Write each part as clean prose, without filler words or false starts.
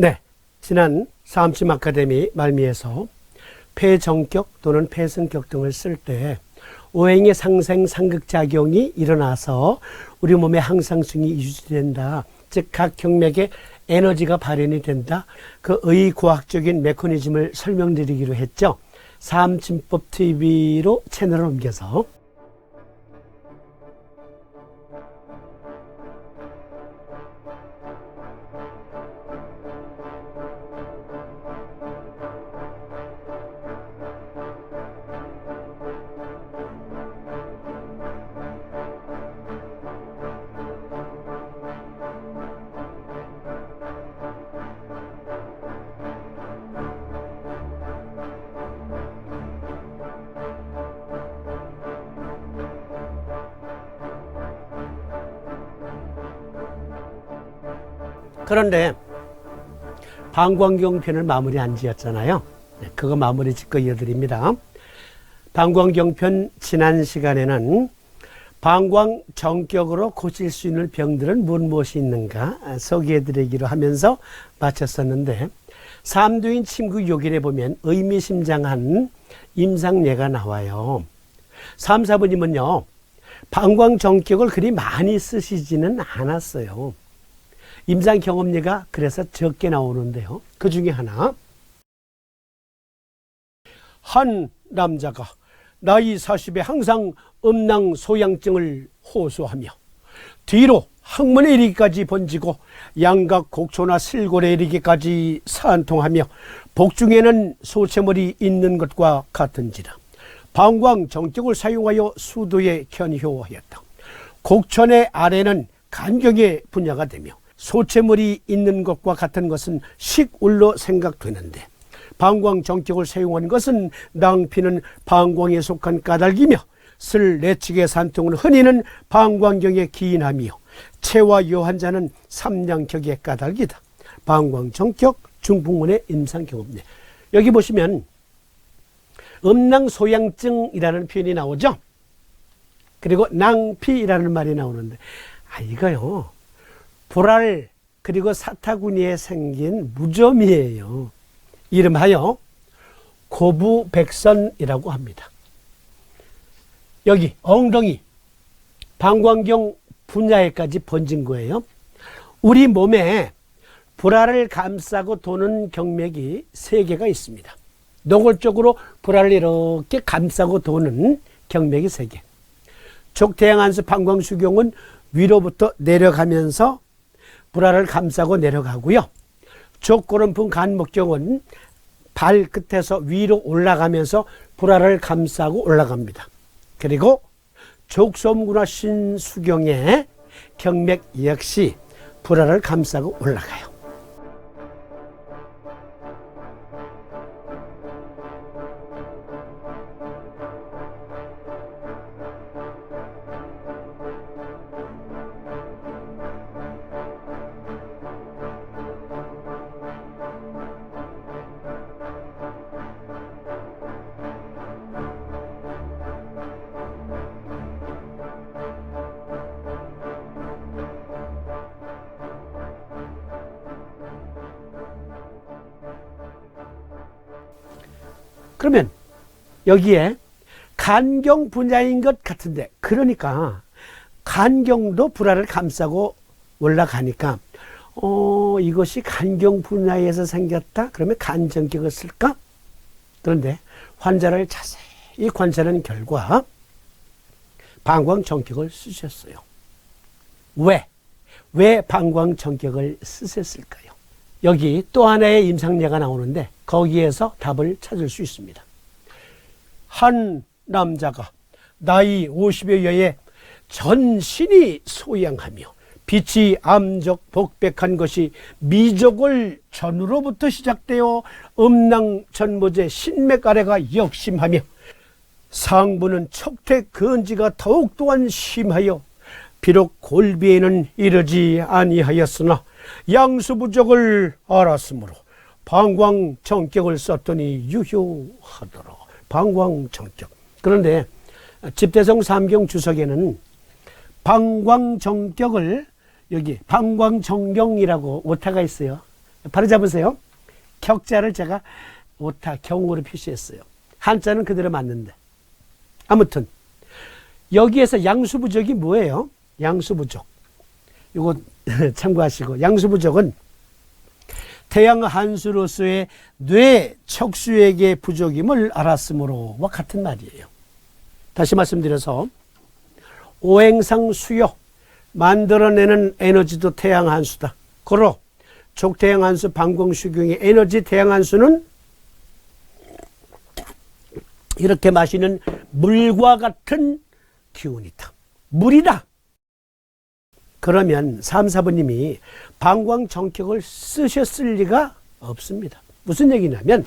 네, 지난 사암침 아카데미 말미에서 폐정격 또는 폐성격 등을 쓸 때 오행의 상생 상극작용이 일어나서 우리 몸의 항상성이 유지된다. 즉 각 경맥에 에너지가 발현이 된다. 그 의과학적인 메커니즘을 설명드리기로 했죠. 사암침법 TV로 채널을 옮겨서 그런데 방광경편을 마무리 안 지었잖아요. 그거 마무리 짓고 이어드립니다. 방광경편 지난 시간에는 방광정격으로 고칠 수 있는 병들은 무엇이 있는가 소개해드리기로 하면서 마쳤었는데 삼두인 침구 요길에 보면 의미심장한 임상예가 나와요. 3, 4번님은요. 방광정격을 그리 많이 쓰시지는 않았어요. 임상 경험리가 그래서 적게 나오는데요. 그 중에 하나. 한 남자가 나이 40에 항상 음낭 소양증을 호소하며 뒤로 항문에 이르기까지 번지고 양각 곡초나 슬골에 이르기까지 산통하며 복중에는 소체물이 있는 것과 같은지라 방광정격을 사용하여 수도에 견효하였다. 곡천의 아래는 간경의 분야가 되며 소체물이 있는 것과 같은 것은 식울로 생각되는데 방광정격을 사용한 것은 낭피는 방광에 속한 까닭이며 슬 내측의 산통은 흔히는 방광경에 기인하며 체와 요한자는 삼량격의 까닭이다. 방광정격 중풍문의 임상경험례. 여기 보시면 음낭소양증이라는 표현이 나오죠. 그리고 낭피이라는 말이 나오는데 이거요. 불알 그리고 사타구니에 생긴 무좀이에요. 이름하여 고부백선이라고 합니다. 여기 엉덩이 방광경 분야에까지 번진 거예요. 우리 몸에 불알을 감싸고 도는 경맥이 3개가 있습니다. 노골적으로 불알을 이렇게 감싸고 도는 경맥이 3개. 족태양안수 방광수경은 위로부터 내려가면서 불알을 감싸고 내려가고요. 족고름풍 간목경은 발끝에서 위로 올라가면서 불알을 감싸고 올라갑니다. 그리고 족소음구나 신수경의 경맥 역시 불알을 감싸고 올라가요. 그러면 여기에 간경 분야인 것 같은데 그러니까 간경도 불알을 감싸고 올라가니까 이것이 간경 분야에서 생겼다? 그러면 간정격을 쓸까? 그런데 환자를 자세히 관찰한 결과 방광정격을 쓰셨어요. 왜 방광정격을 쓰셨을까요? 여기 또 하나의 임상례가 나오는데 거기에서 답을 찾을 수 있습니다. 한 남자가 나이 50여 여에 전신이 소양하며 빛이 암적 복백한 것이 미적을 전으로부터 시작되어 음낭 전모제 신맥 아래가 역심하며 상부는 척택 근지가 더욱 또한 심하여 비록 골비에는 이르지 아니하였으나 양수부적을 알았으므로 방광정격을 썼더니 유효하더라. 방광정격. 그런데 집대성 삼경 주석에는 방광정격을 여기 방광정경이라고 오타가 있어요. 바로 잡으세요. 격자를 제가 오타, 경으로 표시했어요. 한자는 그대로 맞는데. 아무튼 여기에서 양수부족이 뭐예요? 양수부족. 이거 참고하시고, 양수부족은 태양 한수로서의 뇌 척수액의 부족임을 알았으므로와 같은 말이에요. 다시 말씀드려서 오행상 수요, 만들어내는 에너지도 태양 한수다. 고로 족태양 한수 방광수경의 에너지 태양 한수는 이렇게 마시는 물과 같은 기운이다. 물이다. 그러면 3, 4번님이 방광정격을 쓰셨을 리가 없습니다. 무슨 얘기냐면,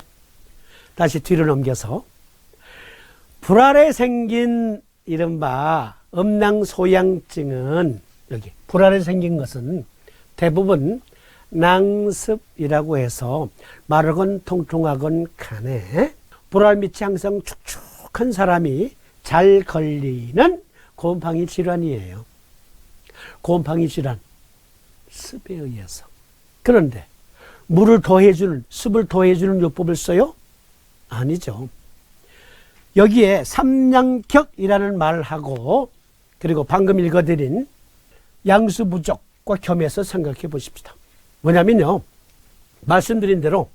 다시 뒤로 넘겨서 불알에 생긴 이른바 음낭소양증은, 여기 불알에 생긴 것은 대부분 낭습이라고 해서 마르건 통통하건 간에 불알 밑이 항상 축축한 사람이 잘 걸리는 곰팡이 질환이에요. 곰팡이 질환, 습에 의해서. 그런데 물을 더해주는, 습을 더해주는 요법을 써요? 아니죠. 여기에 삼양격이라는 말하고, 그리고 방금 읽어드린 양수부족과 겸해서 생각해 보십시다. 뭐냐면요, 말씀드린 대로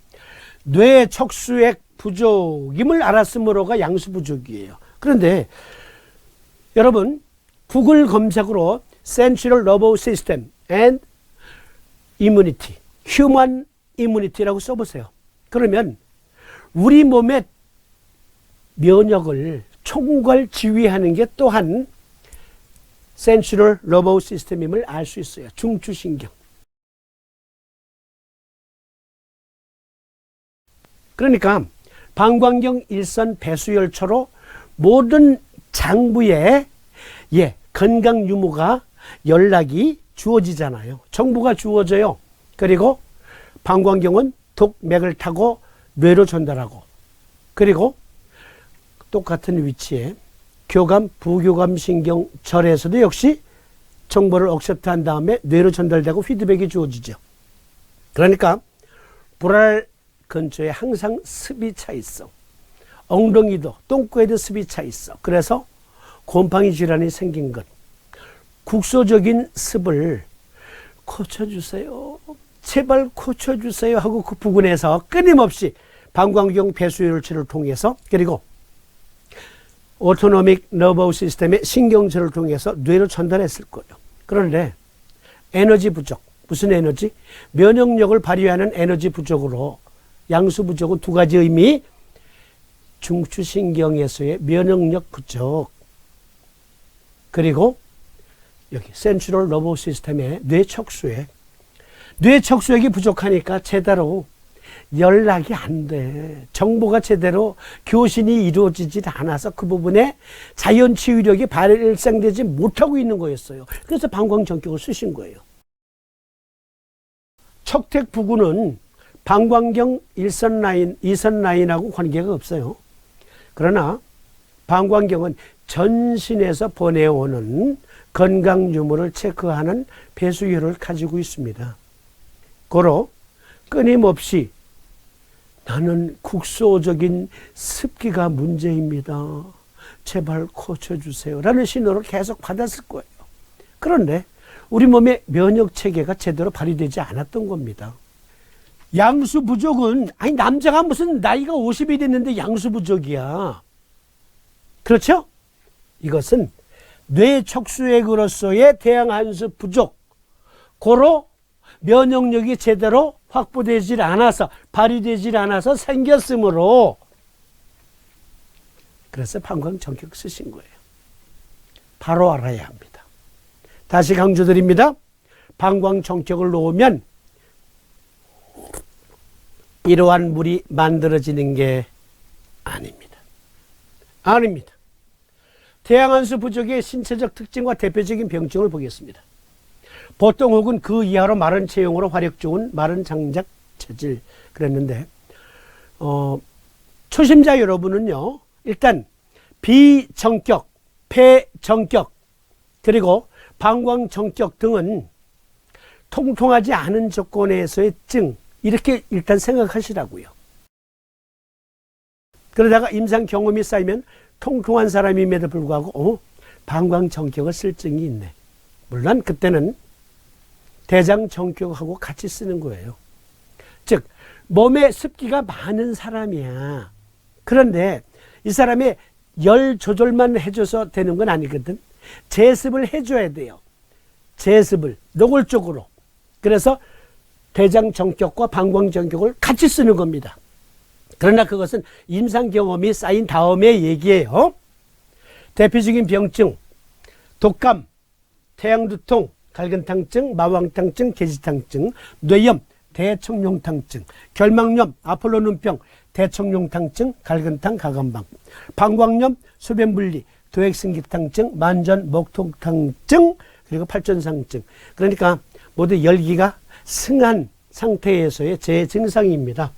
뇌 척수액 부족임을 알았으므로가 양수부족이에요. 그런데 여러분, 구글 검색으로 Central Nervous System and Immunity, Human Immunity라고 써보세요. 그러면 우리 몸의 면역을 총괄 지휘하는 게 또한 Central Nervous System임을 알 수 있어요. 중추신경. 그러니까 방광경 일선 배수열처로 모든 장부에 건강 유무가 연락이 주어지잖아요. 정보가 주어져요. 그리고 방광경은 독맥을 타고 뇌로 전달하고, 그리고 똑같은 위치에 교감, 부교감 신경절에서도 역시 정보를 억셉트한 다음에 뇌로 전달되고 피드백이 주어지죠. 그러니까 불알 근처에 항상 습이 차 있어. 엉덩이도 똥꼬에도 습이 차 있어. 그래서 곰팡이 질환이 생긴 것. 국소적인 습을 고쳐주세요. 제발 고쳐주세요 하고 그 부근에서 끊임없이 방광경 배수혈치를 통해서, 그리고 오토노믹 너버 시스템의 신경절을 통해서 뇌로 전달했을 거예요. 그런데 에너지 부족, 무슨 에너지? 면역력을 발휘하는 에너지 부족으로, 양수 부족은 두 가지 의미, 중추신경에서의 면역력 부족, 그리고 여기 센트럴 너버 시스템의 뇌척수액, 뇌척수액이 부족하니까 제대로 연락이 안 돼. 정보가 제대로 교신이 이루어지지 않아서 그 부분에 자연 치유력이 발생되지 못하고 있는 거였어요. 그래서 방광정격을 쓰신 거예요. 척택 부구는 방광경 1선 라인, 2선 라인하고 관계가 없어요. 그러나 방광경은 전신에서 보내오는 건강 유무를 체크하는 배수혈을 가지고 있습니다. 고로 끊임없이 나는 국소적인 습기가 문제입니다. 제발 고쳐주세요. 라는 신호를 계속 받았을 거예요. 그런데 우리 몸의 면역 체계가 제대로 발휘되지 않았던 겁니다. 양수 부족은, 아니, 남자가 무슨 나이가 50이 됐는데 양수 부족이야. 그렇죠? 이것은 뇌척수액으로서의 태양한수 부족, 고로 면역력이 제대로 확보되질 않아서, 발휘되질 않아서 생겼으므로, 그래서 방광정격 쓰신 거예요. 바로 알아야 합니다. 다시 강조드립니다. 방광정격을 놓으면 이러한 물이 만들어지는 게 아닙니다. 아닙니다. 태양한수 부족의 신체적 특징과 대표적인 병증을 보겠습니다. 보통 혹은 그 이하로 마른 체형으로 화력 좋은 마른 장작 체질 그랬는데, 초심자 여러분은요, 일단 비정격, 폐정격, 그리고 방광정격 등은 통통하지 않은 조건에서의 증, 이렇게 일단 생각하시라고요. 그러다가 임상 경험이 쌓이면 통통한 사람임에도 불구하고 방광정격을 쓸 증이 있네. 물론 그때는 대장정격하고 같이 쓰는 거예요. 즉 몸에 습기가 많은 사람이야. 그런데 이 사람의 열 조절만 해줘서 되는 건 아니거든. 제습을 해줘야 돼요. 제습을 노골적으로. 그래서 대장정격과 방광정격을 같이 쓰는 겁니다. 그러나 그것은 임상 경험이 쌓인 다음에 얘기해요. 대표적인 병증, 독감, 태양두통, 갈근탕증, 마왕탕증, 계지탕증, 뇌염, 대청룡탕증, 결막염, 아폴로눈병, 대청룡탕증, 갈근탕, 가감방, 방광염, 소변분리, 도액승기탕증, 만전, 목통탕증, 그리고 팔전상증. 그러니까 모두 열기가 승한 상태에서의 재증상입니다.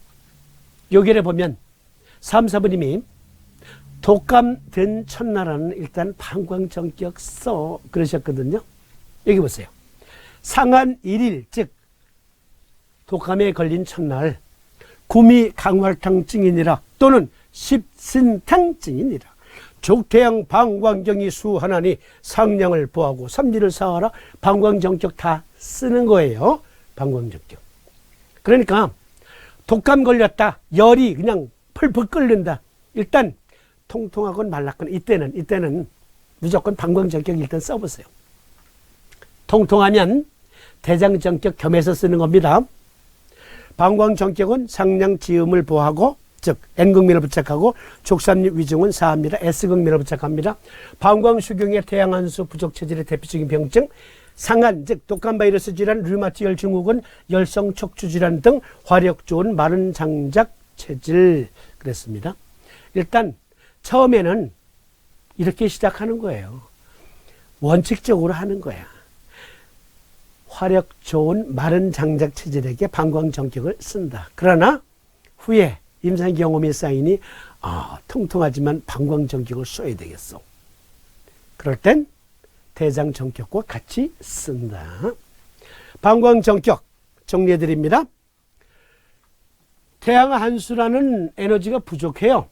여기를 보면 3, 4번님이 독감 든 첫날은 일단 방광정격 써 그러셨거든요. 여기 보세요. 상한 1일 즉 독감에 걸린 첫날 구미강활탕증이니라 또는 십신탕증이니라 족태양 방광경이 수하나니 상량을 보하고 삼리를 사하라. 방광정격 다 쓰는 거예요. 방광정격. 그러니까 독감 걸렸다. 열이 그냥 펄펄 끓는다. 일단 통통하건 말랐건 이때는 무조건 방광정격 일단 써보세요. 통통하면 대장정격 겸해서 쓰는 겁니다. 방광정격은 상량지음을 보하고 즉 N극민을 부착하고 족삼립 위중은 사합니다. S극민을 부착합니다. 방광수경의 태양한수 부족 체질의 대표적인 병증 상한 즉 독감 바이러스 질환, 류마티열 증후군, 열성 척추 질환 등 화력 좋은 마른 장작 체질 그랬습니다. 일단 처음에는 이렇게 시작하는 거예요. 원칙적으로 하는 거야. 화력 좋은 마른 장작 체질에게 방광정격을 쓴다. 그러나 후에 임상 경험이 쌓이니 통통하지만 방광정격을 써야 되겠어. 그럴 땐 대장정격과 같이 쓴다. 방광정격 정리해드립니다. 태양한수라는 에너지가 부족해요.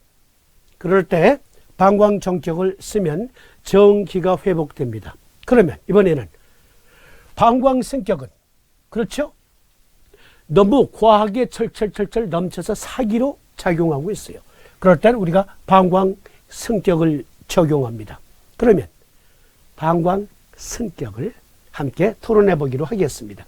그럴 때 방광정격을 쓰면 정기가 회복됩니다. 그러면 이번에는 방광성격은 그렇죠? 너무 과하게 철철철철 넘쳐서 사기로 작용하고 있어요. 그럴 때는 우리가 방광성격을 적용합니다. 그러면 방광성격을 함께 토론해 보기로 하겠습니다.